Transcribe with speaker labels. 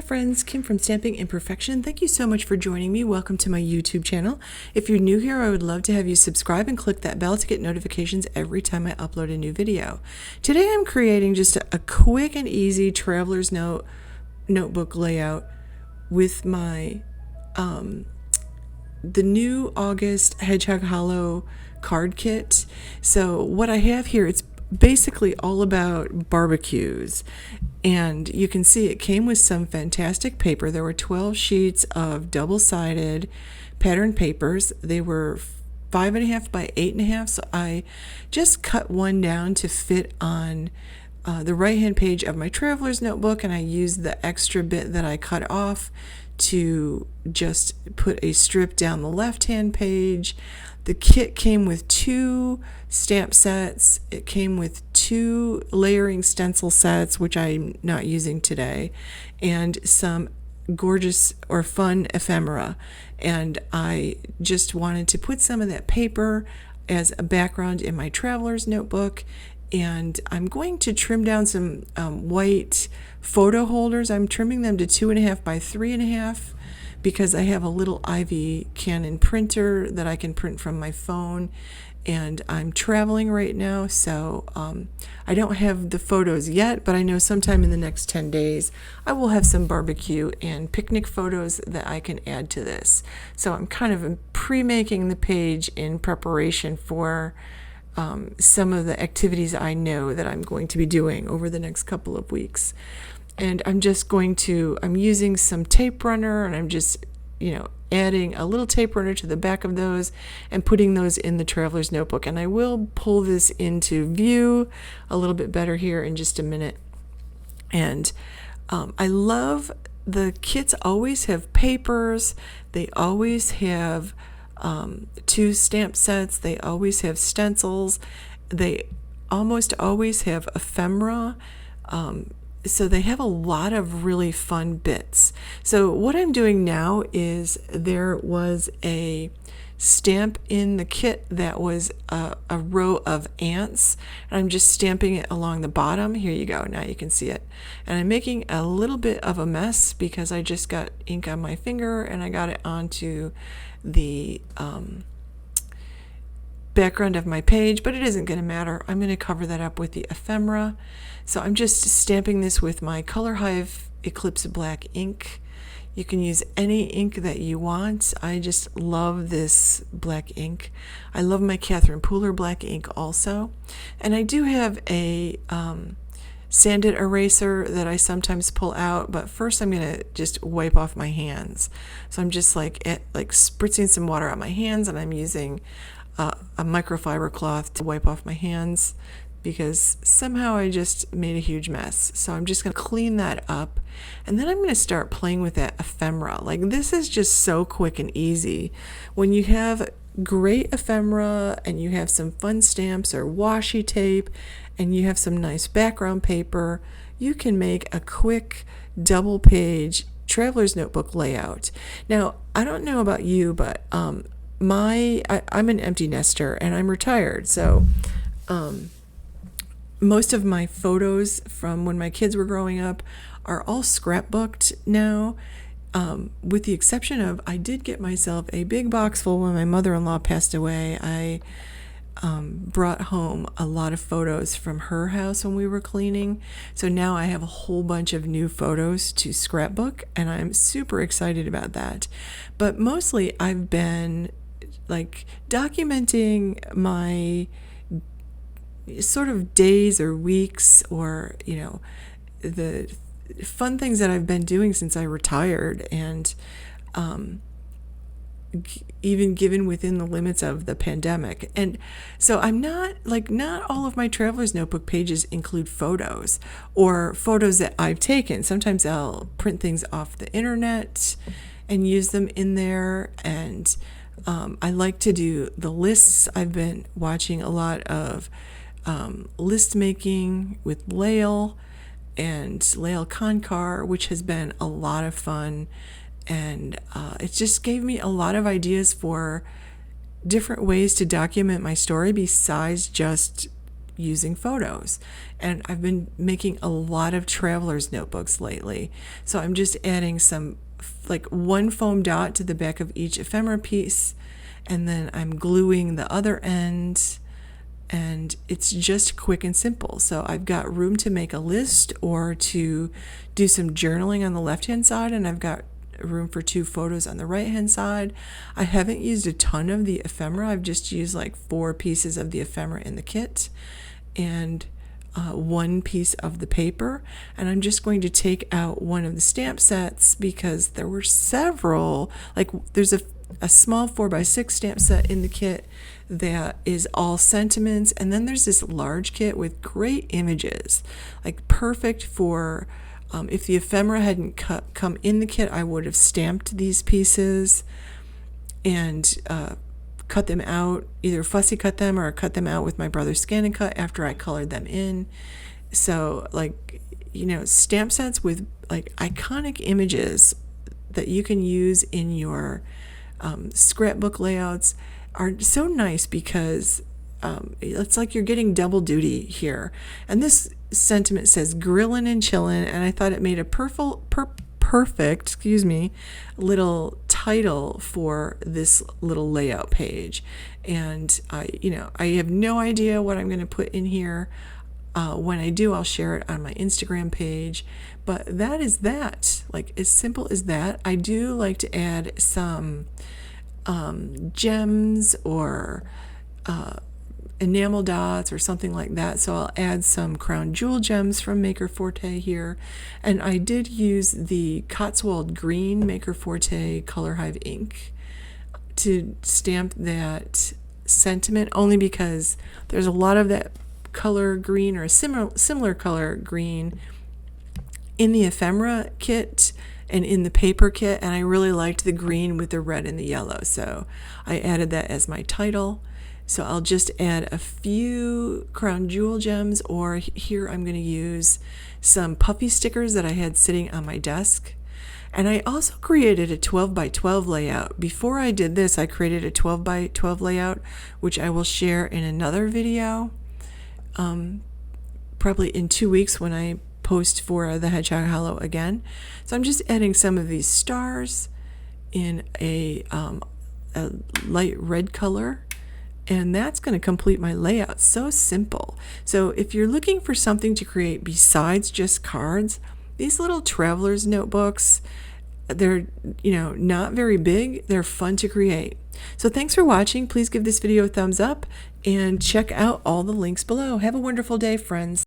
Speaker 1: friends, Kim from Stamping Imperfection. Thank you so much for joining me. Welcome to my YouTube channel. If you're new here, I would love to have you subscribe and click that bell to get notifications every time I upload a new video. Today I'm creating just a quick and easy traveler's notebook layout with my the new August Hedgehog Hollow card kit. So what I have here, it's basically all about barbecues, and you can see it came with some fantastic paper. There were 12 sheets of double-sided pattern papers. They were 5.5 by 8.5, so I just cut one down to fit on the right hand page of my traveler's notebook, and I used the extra bit that I cut off to just put a strip down the left hand page. The kit came with 2 stamp sets. It came with 2 layering stencil sets, which I'm not using today, and some gorgeous or fun ephemera. And I just wanted to put some of that paper as a background in my traveler's notebook. And I'm going to trim down some white photo holders. I'm trimming them to 2.5 by 3.5 because I have a little Ivy Canon printer that I can print from my phone, and I'm traveling right now, so I don't have the photos yet, but I know sometime in the next 10 days I will have some barbecue and picnic photos that I can add to this. So I'm kind of pre-making the page in preparation for some of the activities I know that I'm going to be doing over the next couple of weeks. And I'm using some tape runner, and I'm just, adding a little tape runner to the back of those and putting those in the traveler's notebook. And I will pull this into view a little bit better here in just a minute. And I love the kits always have papers. They always have 2 stamp sets. They always have stencils. They almost always have ephemera. So they have a lot of really fun bits. So what I'm doing now is there was a stamp in the kit that was a row of ants, and I'm just stamping it along the bottom. Here you go. Now you can see it. And I'm making a little bit of a mess because I just got ink on my finger and I got it onto the background of my page, but it isn't going to matter. I'm going to cover that up with the ephemera. So I'm just stamping this with my Color Hive Eclipse black ink. You can use any ink that you want. I just love this black ink. I love my Catherine Pooler black ink also. And I do have a sanded eraser that I sometimes pull out, but first I'm going to just wipe off my hands. So I'm just like spritzing some water on my hands, and I'm using a microfiber cloth to wipe off my hands because somehow I just made a huge mess. So I'm just going to clean that up, and then I'm going to start playing with that ephemera. Like, this is just so quick and easy. When you have great ephemera and you have some fun stamps or washi tape and you have some nice background paper, you can make a quick double page traveler's notebook layout. Now, I don't know about you, but I'm an empty nester and I'm retired, so most of my photos from when my kids were growing up are all scrapbooked now, with the exception of I did get myself a big box full when my mother-in-law passed away. I brought home a lot of photos from her house when we were cleaning, so now I have a whole bunch of new photos to scrapbook, and I'm super excited about that. But mostly I've been documenting my sort of days or weeks, or the fun things that I've been doing since I retired, and even given within the limits of the pandemic. And so I'm not all of my traveler's notebook pages include photos or photos that I've taken. Sometimes I'll print things off the internet and use them in there, and I like to do the lists. I've been watching a lot of list making with Lael and Lael Konkar, which has been a lot of fun, and it just gave me a lot of ideas for different ways to document my story besides just using photos. And I've been making a lot of traveler's notebooks lately. So I'm just adding some, like one foam dot to the back of each ephemera piece, and then I'm gluing the other end, and it's just quick and simple. So I've got room to make a list or to do some journaling on the left-hand side, and I've got room for 2 photos on the right-hand side. I haven't used a ton of the ephemera. I've just used like 4 pieces of the ephemera in the kit and 1 piece of the paper. And I'm just going to take out one of the stamp sets because there were several, like there's a small 4x6 stamp set in the kit that is all sentiments, and then there's this large kit with great images, like perfect for if the ephemera hadn't come in the kit, I would have stamped these pieces and cut them out, either fussy cut them or cut them out with my brother's Scan and Cut after I colored them in. So like, you know, stamp sets with like iconic images that you can use in your scrapbook layouts are so nice because it's like you're getting double duty here. And this sentiment says grillin' and chillin', and I thought it made a perfect, little title for this little layout page. And I have no idea what I'm going to put in here. When I do, I'll share it on my Instagram page. But that is that, like as simple as that. I do like to add some gems or enamel dots or something like that. So I'll add some crown jewel gems from Maker Forte here. And I did use the Cotswold green Maker Forte Color Hive ink to stamp that sentiment, only because there's a lot of that color green or a similar color green in the ephemera kit and in the paper kit, and I really liked the green with the red and the yellow, so I added that as my title. So I'll just add a few crown jewel gems, or here I'm going to use some puffy stickers that I had sitting on my desk. And I also created a 12 by 12 layout. Before I did this, I created a 12 by 12 layout, which I will share in another video, probably in 2 weeks when I post for the Hedgehog Hollow again. So I'm just adding some of these stars in a light red color, and that's going to complete my layout. So simple. So if you're looking for something to create besides just cards, these little traveler's notebooks, they're not very big, they're fun to create. So thanks for watching. Please give this video a thumbs up and check out all the links below. Have a wonderful day, friends.